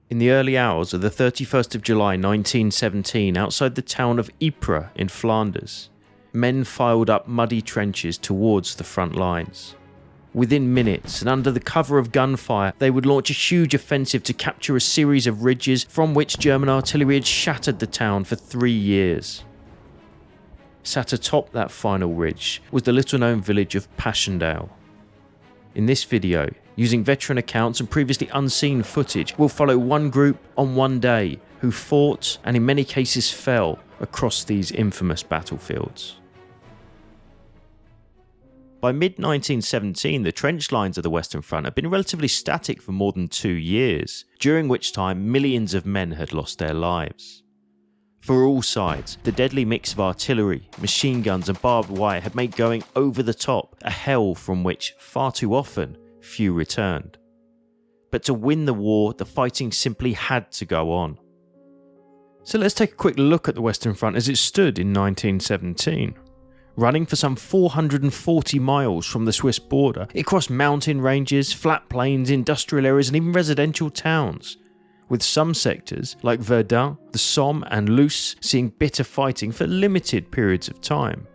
In the early hours of the 31st of July 1917, outside the town of Ypres in Flanders, men filed up muddy trenches towards the front lines. Within minutes, and under the cover of gunfire, they would launch a huge offensive to capture a series of ridges from which German artillery had shattered the town for 3 years. Sat atop that final ridge was the little-known village of Passchendaele. In this video, using veteran accounts and previously unseen footage, we'll follow one group on one day who fought and in many cases fell across these infamous battlefields. By mid-1917, the trench lines of the Western Front had been relatively static for more than 2 years, during which time millions of men had lost their lives. For all sides, the deadly mix of artillery, machine guns and barbed wire had made going over the top a hell from which, far too often, few returned. But to win the war, the fighting simply had to go on. So let's take a quick look at the Western Front as it stood in 1917. Running for some 440 miles from the Swiss border, it crossed mountain ranges, flat plains, industrial areas and even residential towns, with some sectors, like Verdun, the Somme and Luce, seeing bitter fighting for limited periods of time.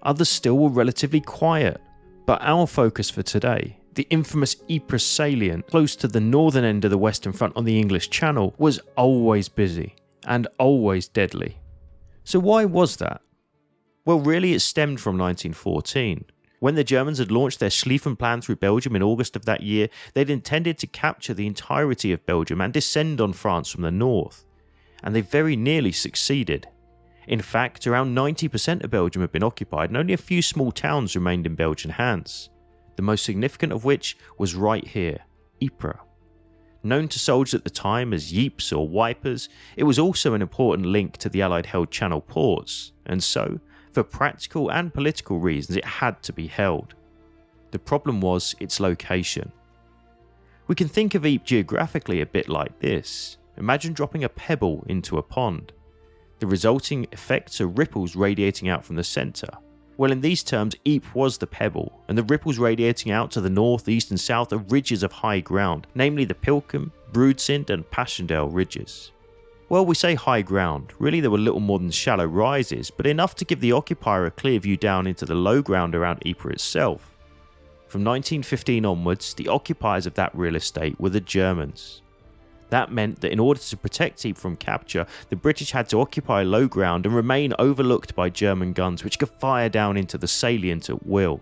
Others still were relatively quiet, but our focus for today, the infamous Ypres salient close to the northern end of the Western Front on the English Channel, was always busy and always deadly. So why was that? Well, really it stemmed from 1914. When the Germans had launched their Schlieffen plan through Belgium in August of that year, they'd intended to capture the entirety of Belgium and descend on France from the north. And they very nearly succeeded. In fact, around 90% of Belgium had been occupied and only a few small towns remained in Belgian hands. The most significant of which was right here, Ypres. Known to soldiers at the time as Ypres or Wipers, it was also an important link to the Allied-held Channel ports, and so, for practical and political reasons, it had to be held. The problem was its location. We can think of Ypres geographically a bit like this. Imagine dropping a pebble into a pond. The resulting effects are ripples radiating out from the centre. Well, in these terms, Ypres was the pebble, and the ripples radiating out to the north, east and south are ridges of high ground, namely the Pilkum, Broodsind and Passchendaele ridges. Well, we say high ground, really there were little more than shallow rises, but enough to give the occupier a clear view down into the low ground around Ypres itself. From 1915 onwards, the occupiers of that real estate were the Germans. That meant that in order to protect Ypres from capture, the British had to occupy low ground and remain overlooked by German guns which could fire down into the salient at will.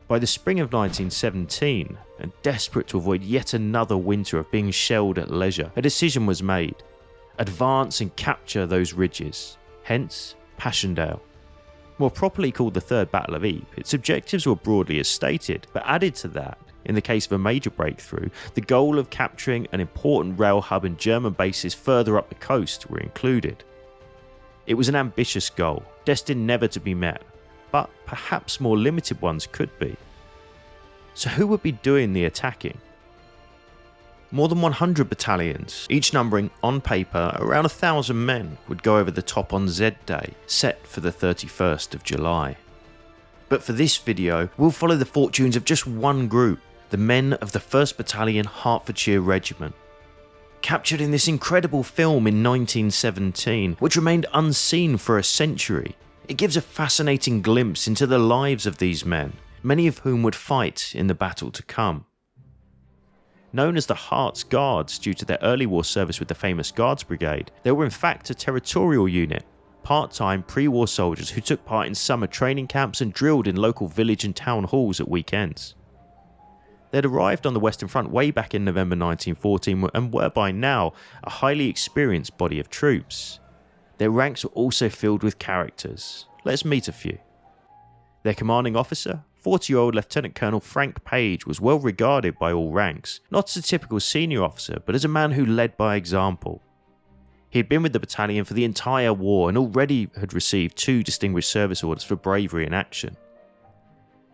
By the spring of 1917, and desperate to avoid yet another winter of being shelled at leisure, a decision was made. Advance and capture those ridges, hence Passchendaele. More properly called the Third Battle of Ypres, its objectives were broadly as stated, but added to that, in the case of a major breakthrough, the goal of capturing an important rail hub and German bases further up the coast were included. It was an ambitious goal, destined never to be met, but perhaps more limited ones could be. So who would be doing the attacking? More than 100 battalions, each numbering, on paper, around 1,000 men, would go over the top on Z Day, set for the 31st of July. But for this video, we'll follow the fortunes of just one group, the men of the 1st Battalion Hertfordshire Regiment. Captured in this incredible film in 1917, which remained unseen for a century, it gives a fascinating glimpse into the lives of these men, many of whom would fight in the battle to come. Known as the Herts Guards due to their early war service with the famous Guards Brigade, they were in fact a territorial unit, part-time pre-war soldiers who took part in summer training camps and drilled in local village and town halls at weekends. They'd arrived on the Western Front way back in November 1914 and were by now a highly experienced body of troops. Their ranks were also filled with characters. Let's meet a few. Their commanding officer, 40-year-old Lieutenant Colonel Frank Page, was well regarded by all ranks, not as a typical senior officer, but as a man who led by example. He had been with the battalion for the entire war and already had received 2 Distinguished Service Orders for bravery in action.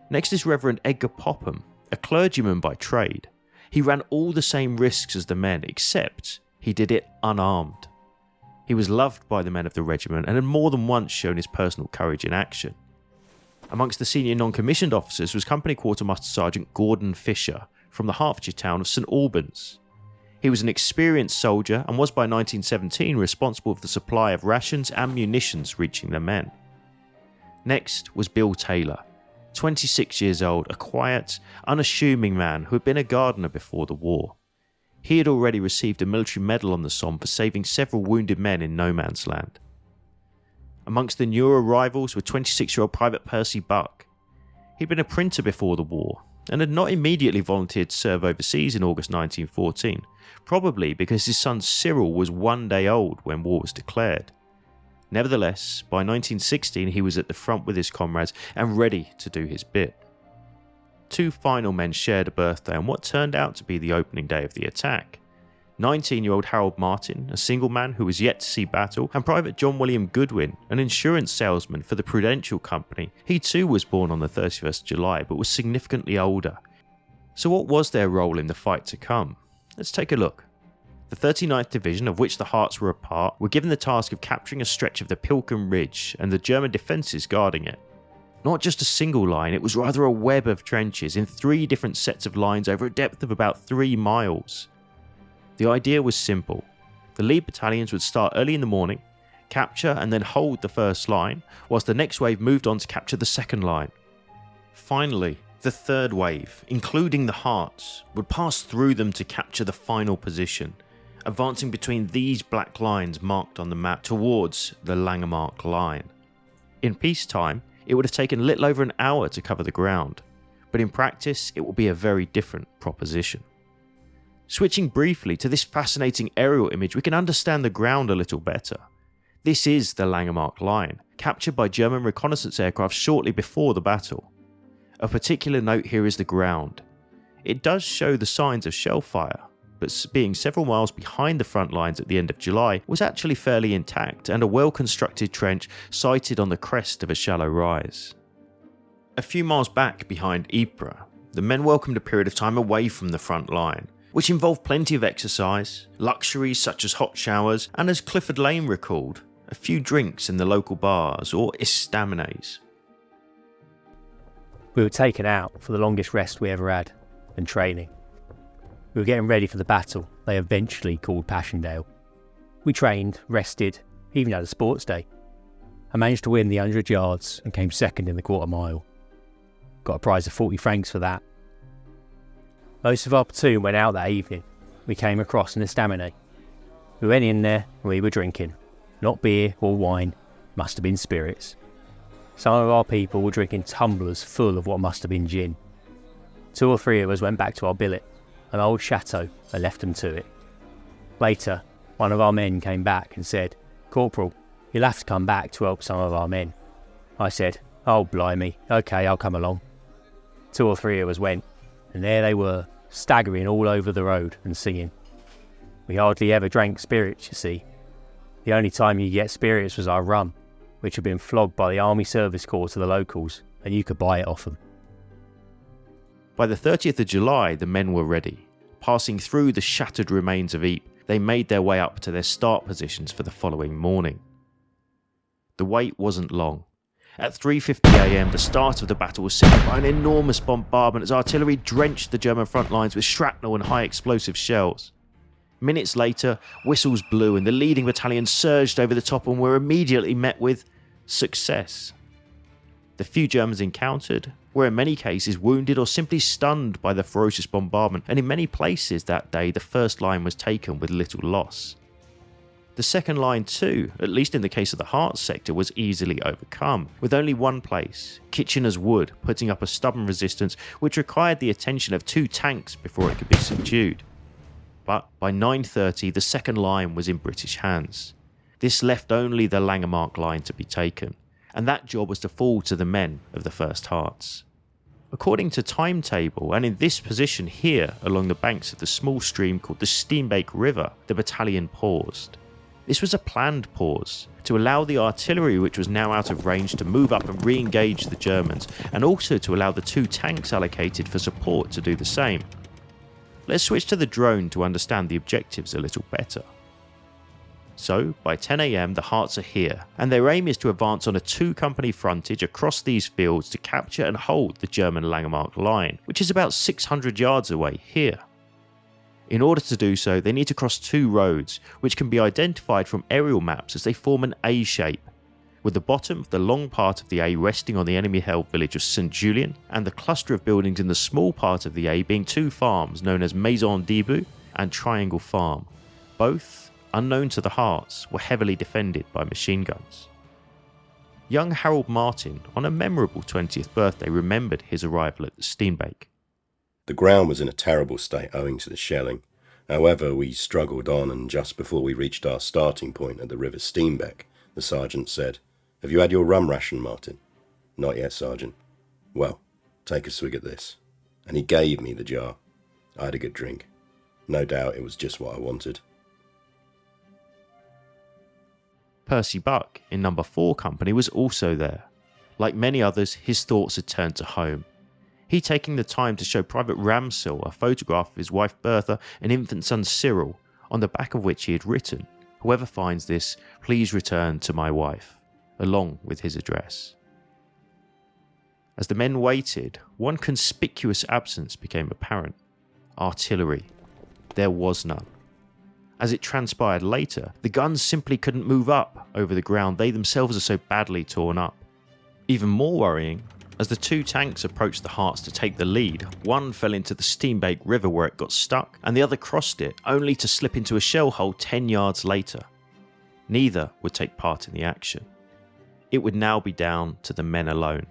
Next is Reverend Edgar Popham, a clergyman by trade. He ran all the same risks as the men, except he did it unarmed. He was loved by the men of the regiment and had more than once shown his personal courage in action. Amongst the senior non-commissioned officers was Company Quartermaster Sergeant Gordon Fisher from the Hertfordshire town of St Albans. He was an experienced soldier and was by 1917 responsible for the supply of rations and munitions reaching the men. Next was Bill Taylor, 26 years old, a quiet, unassuming man who had been a gardener before the war. He had already received a military medal on the Somme for saving several wounded men in no man's land. Amongst the newer arrivals were 26-year-old Private Percy Buck. He'd been a printer before the war and had not immediately volunteered to serve overseas in August 1914, probably because his son Cyril was 1 day old when war was declared. Nevertheless, by 1916 he was at the front with his comrades and ready to do his bit. Two final men shared a birthday on what turned out to be the opening day of the attack. 19-year-old Harold Martin, a single man who was yet to see battle, and Private John William Goodwin, an insurance salesman for the Prudential Company. He too was born on the 31st July but was significantly older. So what was their role in the fight to come? Let's take a look. The 39th Division, of which the Hearts were a part, were given the task of capturing a stretch of the Pilkem Ridge and the German defences guarding it. Not just a single line, it was rather a web of trenches in 3 different sets of lines over a depth of about 3 miles. The idea was simple. The lead battalions would start early in the morning, capture and then hold the first line, whilst the next wave moved on to capture the second line. Finally, the third wave, including the Hearts, would pass through them to capture the final position, advancing between these black lines marked on the map towards the Langemarck line. In peacetime, it would have taken little over an hour to cover the ground, but in practice it would be a very different proposition. Switching briefly to this fascinating aerial image, we can understand the ground a little better. This is the Langemarck line, captured by German reconnaissance aircraft shortly before the battle. Of particular note here is the ground. It does show the signs of shell fire, but being several miles behind the front lines at the end of July, was actually fairly intact and a well-constructed trench sited on the crest of a shallow rise. A few miles back behind Ypres, the men welcomed a period of time away from the front line, which involved plenty of exercise, luxuries such as hot showers, and as Clifford Lane recalled, a few drinks in the local bars or estaminets. We were taken out for the longest rest we ever had, and training. We were getting ready for the battle they eventually called Passchendaele. We trained, rested, even had a sports day. I managed to win the 100 yards and came second in the quarter mile. Got a prize of 40 francs for that. Most of our platoon went out that evening. We came across an estaminet. We went in there and we were drinking. Not beer or wine, must have been spirits. Some of our people were drinking tumblers full of what must have been gin. 2 or 3 of us went back to our billet, an old chateau, and left them to it. Later, one of our men came back and said, "Corporal, you'll have to come back to help some of our men." I said, "Oh blimey, okay, I'll come along." 2 or 3 of us went, and there they were, staggering all over the road and singing. We hardly ever drank spirits, you see. The only time you get spirits was our rum, which had been flogged by the Army Service Corps to the locals, and you could buy it off them. By the 30th of July, the men were ready. Passing through the shattered remains of Ypres, they made their way up to their start positions for the following morning. The wait wasn't long. At 3:50 AM, the start of the battle was signalled by an enormous bombardment as artillery drenched the German front lines with shrapnel and high explosive shells. Minutes later, whistles blew and the leading battalion surged over the top and were immediately met with success. The few Germans encountered were in many cases wounded or simply stunned by the ferocious bombardment, and in many places that day the first line was taken with little loss. The second line too, at least in the case of the Hearts sector, was easily overcome, with only one place, Kitchener's Wood, putting up a stubborn resistance which required the attention of 2 tanks before it could be subdued. But by 9:30 the second line was in British hands. This left only the Langemarck line to be taken, and that job was to fall to the men of the First Hearts. According to timetable, and in this position here along the banks of the small stream called the Steenbeek River, the battalion paused. This was a planned pause, to allow the artillery which was now out of range to move up and re-engage the Germans, and also to allow the 2 tanks allocated for support to do the same. Let's switch to the drone to understand the objectives a little better. So, by 10 AM the Hearts are here, and their aim is to advance on a 2-company frontage across these fields to capture and hold the German Langemarck line, which is about 600 yards away here. In order to do so, they need to cross two roads, which can be identified from aerial maps as they form an A shape, with the bottom of the long part of the A resting on the enemy-held village of St Julien, and the cluster of buildings in the small part of the A being two farms known as Maison Debout and Triangle Farm. Both, unknown to the Harts, were heavily defended by machine guns. Young Harold Martin, on a memorable 20th birthday, remembered his arrival at the Steenbeek. The ground was in a terrible state owing to the shelling. However, we struggled on, and just before we reached our starting point at the River Steenbeek, the sergeant said, "Have you had your rum ration, Martin?" "Not yet, Sergeant." "Well, take a swig at this." And he gave me the jar. I had a good drink. No doubt it was just what I wanted. Percy Buck, in No. 4 Company, was also there. Like many others, his thoughts had turned to home. He taking the time to show Private Ramsell a photograph of his wife Bertha and infant son Cyril, on the back of which he had written, "Whoever finds this, please return to my wife," along with his address. As the men waited, one conspicuous absence became apparent: artillery. There was none. As it transpired later, the guns simply couldn't move up over the ground they themselves are so badly torn up. Even more worrying, as the two tanks approached the Harts to take the lead, one fell into the Steenbeek River where it got stuck, and the other crossed it, only to slip into a shell hole 10 yards later. Neither would take part in the action. It would now be down to the men alone.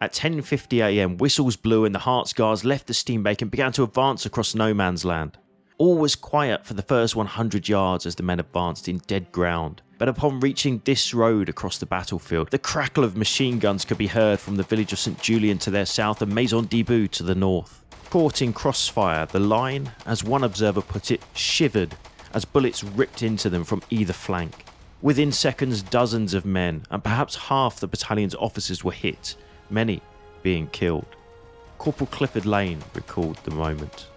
At 10:50 AM, whistles blew and the Harts Guards left the Steenbeek and began to advance across no man's land. All was quiet for the first 100 yards as the men advanced in dead ground, but upon reaching this road across the battlefield, the crackle of machine guns could be heard from the village of St Julien to their south and Maison Debout to the north. Caught in crossfire, the line, as one observer put it, shivered as bullets ripped into them from either flank. Within seconds, dozens of men, and perhaps half the battalion's officers were hit, many being killed. Corporal Clifford Lane recalled the moment.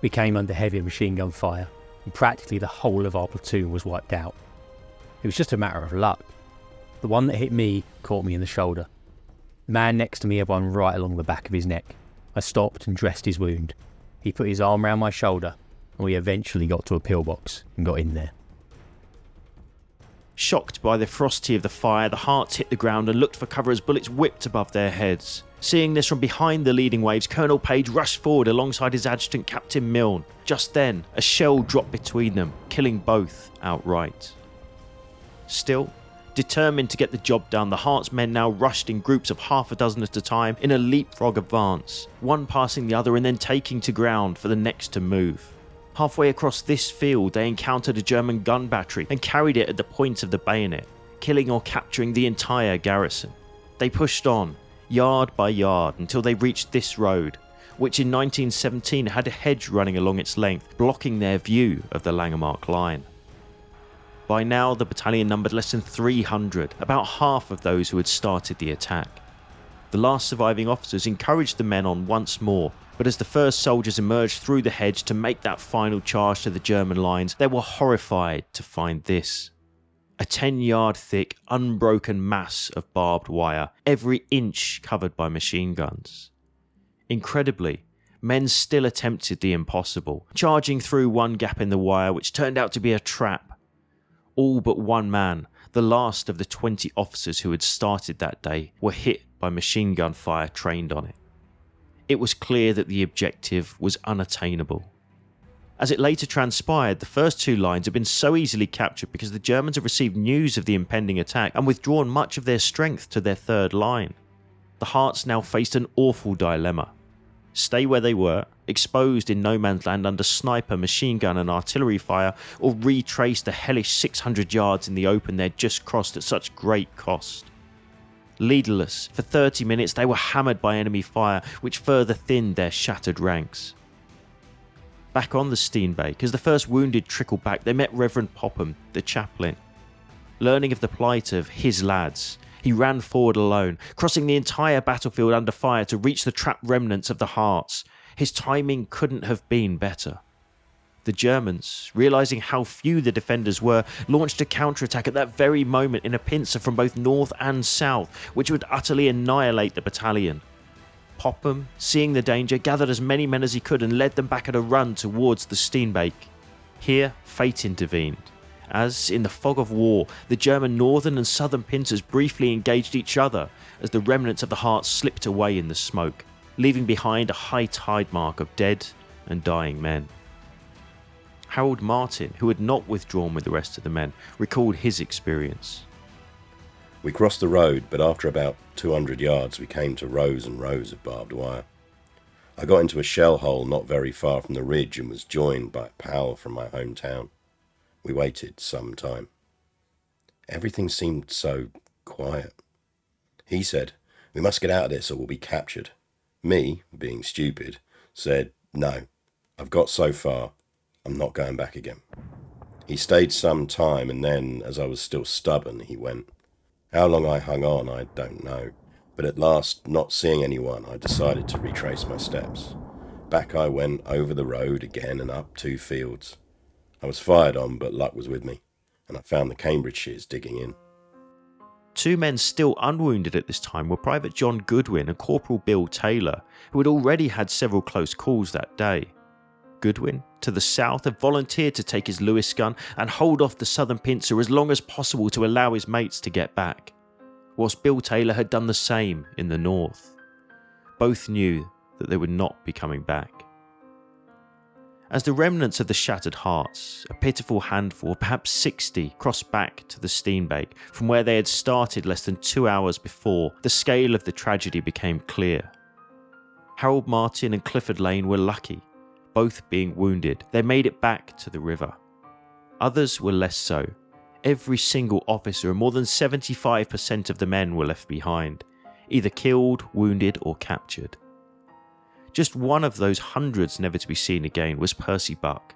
We came under heavy machine gun fire, and practically the whole of our platoon was wiped out. It was just a matter of luck. The one that hit me caught me in the shoulder. The man next to me had one right along the back of his neck. I stopped and dressed his wound. He put his arm round my shoulder, and we eventually got to a pillbox and got in there. Shocked by the ferocity of the fire, the Harts hit the ground and looked for cover as bullets whipped above their heads. Seeing this from behind the leading waves, Colonel Page rushed forward alongside his adjutant Captain Milne. Just then, a shell dropped between them, killing both outright. Still, determined to get the job done, the Harts men now rushed in groups of half a dozen at a time in a leapfrog advance, one passing the other and then taking to ground for the next to move. Halfway across this field, they encountered a German gun battery and carried it at the point of the bayonet, killing or capturing the entire garrison. They pushed on, yard by yard, until they reached this road, which in 1917 had a hedge running along its length, blocking their view of the Langemarck line. By now, the battalion numbered less than 300, about half of those who had started the attack. The last surviving officers encouraged the men on once more, but as the first soldiers emerged through the hedge to make that final charge to the German lines, they were horrified to find this. A 10-yard thick, unbroken mass of barbed wire, every inch covered by machine guns. Incredibly, men still attempted the impossible, charging through one gap in the wire which turned out to be a trap. All but one man, the last of the 20 officers who had started that day, were hit by machine gun fire trained on it. It was clear that the objective was unattainable. As it later transpired, the first two lines had been so easily captured because the Germans had received news of the impending attack and withdrawn much of their strength to their third line. The Harts now faced an awful dilemma. Stay where they were, exposed in no man's land under sniper, machine gun and artillery fire, or retrace the hellish 600 yards in the open they'd just crossed at such great cost. Leaderless, for 30 minutes they were hammered by enemy fire, which further thinned their shattered ranks. Back on the Steenbeek, as the first wounded trickled back, they met Reverend Popham, the chaplain. Learning of the plight of his lads, he ran forward alone, crossing the entire battlefield under fire to reach the trapped remnants of the Harts. His timing couldn't have been better. The Germans, realising how few the defenders were, launched a counterattack at that very moment in a pincer from both north and south, which would utterly annihilate the battalion. Popham, seeing the danger, gathered as many men as he could and led them back at a run towards the Steenbeek. Here, fate intervened, as, in the fog of war, the German northern and southern pincers briefly engaged each other as the remnants of the Hearts slipped away in the smoke, leaving behind a high tide mark of dead and dying men. Harold Martin, who had not withdrawn with the rest of the men, recalled his experience. We crossed the road, but after about 200 yards we came to rows and rows of barbed wire. I got into a shell hole not very far from the ridge and was joined by a pal from my hometown. We waited some time. Everything seemed so quiet. He said, "We must get out of this or we'll be captured." Me, being stupid, said, "No, I've got so far. I'm not going back again." He stayed some time and then, as I was still stubborn, he went. How long I hung on, I don't know, but at last, not seeing anyone, I decided to retrace my steps. Back I went over the road again and up 2 fields. I was fired on, but luck was with me, and I found the Cambridgeshires digging in. 2 men still unwounded at this time were Private John Goodwin and Corporal Bill Taylor, who had already had several close calls that day. Goodwin, to the south, had volunteered to take his Lewis gun and hold off the southern pincer as long as possible to allow his mates to get back, whilst Bill Taylor had done the same in the north. Both knew that they would not be coming back. As the remnants of the shattered Hearts, a pitiful handful of perhaps 60, crossed back to the Steenbeek from where they had started less than 2 hours before, the scale of the tragedy became clear. Harold Martin and Clifford Lane were lucky. Both being wounded, they made it back to the river. Others were less so. Every single officer and more than 75% of the men were left behind, either killed, wounded or captured. Just one of those hundreds never to be seen again was Percy Buck,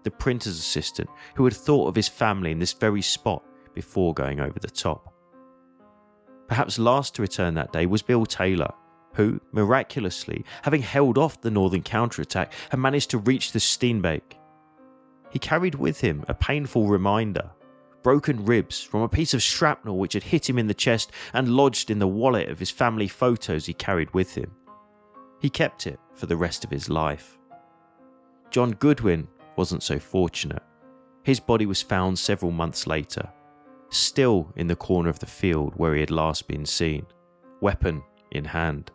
the printer's assistant who had thought of his family in this very spot before going over the top. Perhaps last to return that day was Bill Taylor, who, miraculously, having held off the northern counterattack, had managed to reach the Steenbeek. He carried with him a painful reminder, broken ribs from a piece of shrapnel which had hit him in the chest and lodged in the wallet of his family photos he carried with him. He kept it for the rest of his life. John Goodwin wasn't so fortunate. His body was found several months later, still in the corner of the field where he had last been seen, weapon in hand.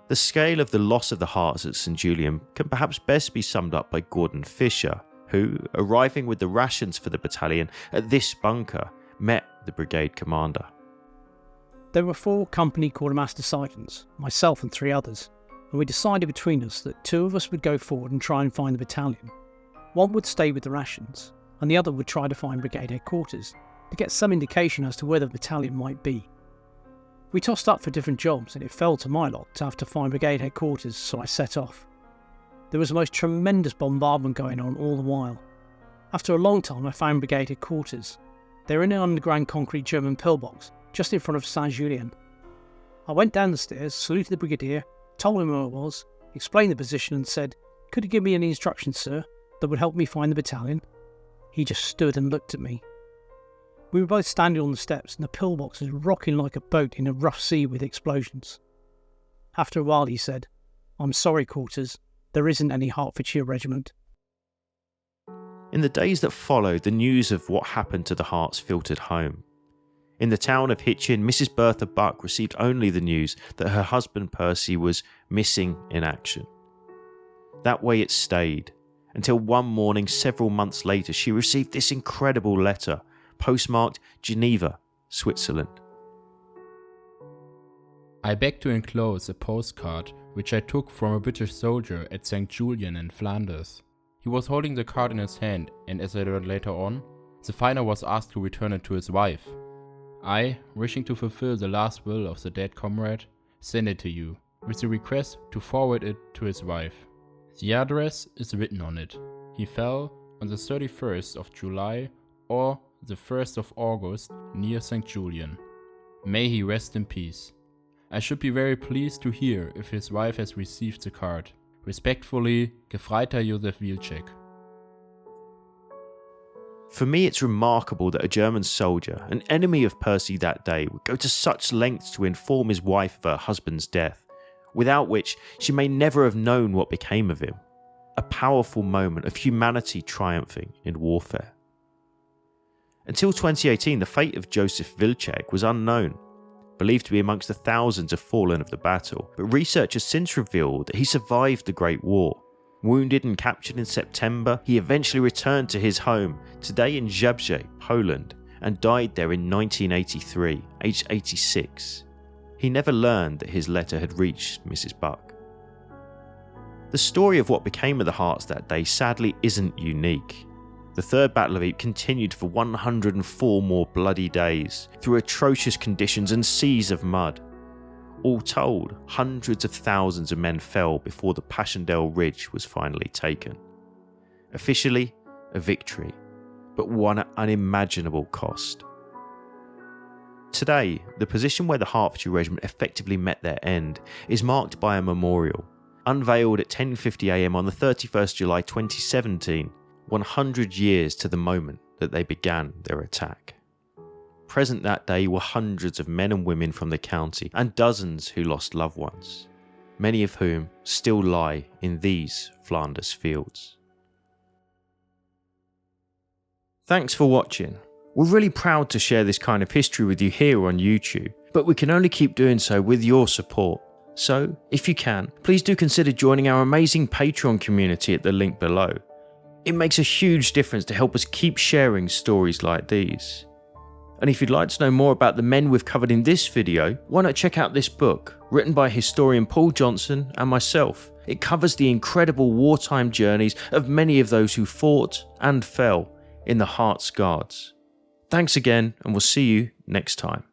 The scale of the loss of the Hearts at St Julian can perhaps best be summed up by Gordon Fisher, who, arriving with the rations for the battalion at this bunker, met the brigade commander. There were 4 company quartermaster sergeants, myself and 3 others, and we decided between us that 2 of us would go forward and try and find the battalion. One would stay with the rations, and the other would try to find brigade headquarters to get some indication as to where the battalion might be. We tossed up for different jobs and it fell to my lot to have to find brigade headquarters, so I set off. There was the most tremendous bombardment going on all the while. After a long time I found brigade headquarters. They were in an underground concrete German pillbox just in front of Saint-Julien. I went down the stairs, saluted the brigadier, told him where I was, explained the position and said, "Could you give me any instructions, sir, that would help me find the battalion?" He just stood and looked at me. We were both standing on the steps and the pillbox was rocking like a boat in a rough sea with explosions. After a while he said, "I'm sorry, Quarters, there isn't any Hertfordshire Regiment." In the days that followed, the news of what happened to the Hearts filtered home. In the town of Hitchin, Mrs. Bertha Buck received only the news that her husband Percy was missing in action. That way it stayed, until one morning several months later she received this incredible letter, postmarked Geneva, Switzerland. I beg to enclose a postcard which I took from a British soldier at St. Julian in Flanders. He was holding the card in his hand, and as I learned later on, the finder was asked to return it to his wife. I, wishing to fulfill the last will of the dead comrade, send it to you, with the request to forward it to his wife. The address is written on it. He fell on the 31st of July or the 1st of August near St. Julian. May he rest in peace. I should be very pleased to hear if his wife has received the card. Respectfully, Gefreiter Josef Wielczek. For me, it's remarkable that a German soldier, an enemy of Percy that day, would go to such lengths to inform his wife of her husband's death, without which she may never have known what became of him. A powerful moment of humanity triumphing in warfare. Until 2018, the fate of Josef Wilczek was unknown, believed to be amongst the thousands of fallen of the battle, but research has since revealed that he survived the Great War. Wounded and captured in September, he eventually returned to his home, today in Zabrze, Poland, and died there in 1983, aged 86. He never learned that his letter had reached Mrs. Buck. The story of what became of the Hearts that day sadly isn't unique. The Third Battle of Ypres continued for 104 more bloody days, through atrocious conditions and seas of mud. All told, hundreds of thousands of men fell before the Passchendaele Ridge was finally taken. Officially, a victory, but one at unimaginable cost. Today, the position where the Hertfordshire Regiment effectively met their end is marked by a memorial, unveiled at 10:50 AM on the 31st July 2017, 100 years to the moment that they began their attack. Present that day were hundreds of men and women from the county and dozens who lost loved ones, many of whom still lie in these Flanders fields. Thanks for watching. We're really proud to share this kind of history with you here on YouTube, but we can only keep doing so with your support. So, if you can, please do consider joining our amazing Patreon community at the link below. It makes a huge difference to help us keep sharing stories like these. And if you'd like to know more about the men we've covered in this video, why not check out this book, written by historian Paul Johnson and myself. It covers the incredible wartime journeys of many of those who fought and fell in the Hearts Guards. Thanks again, and we'll see you next time.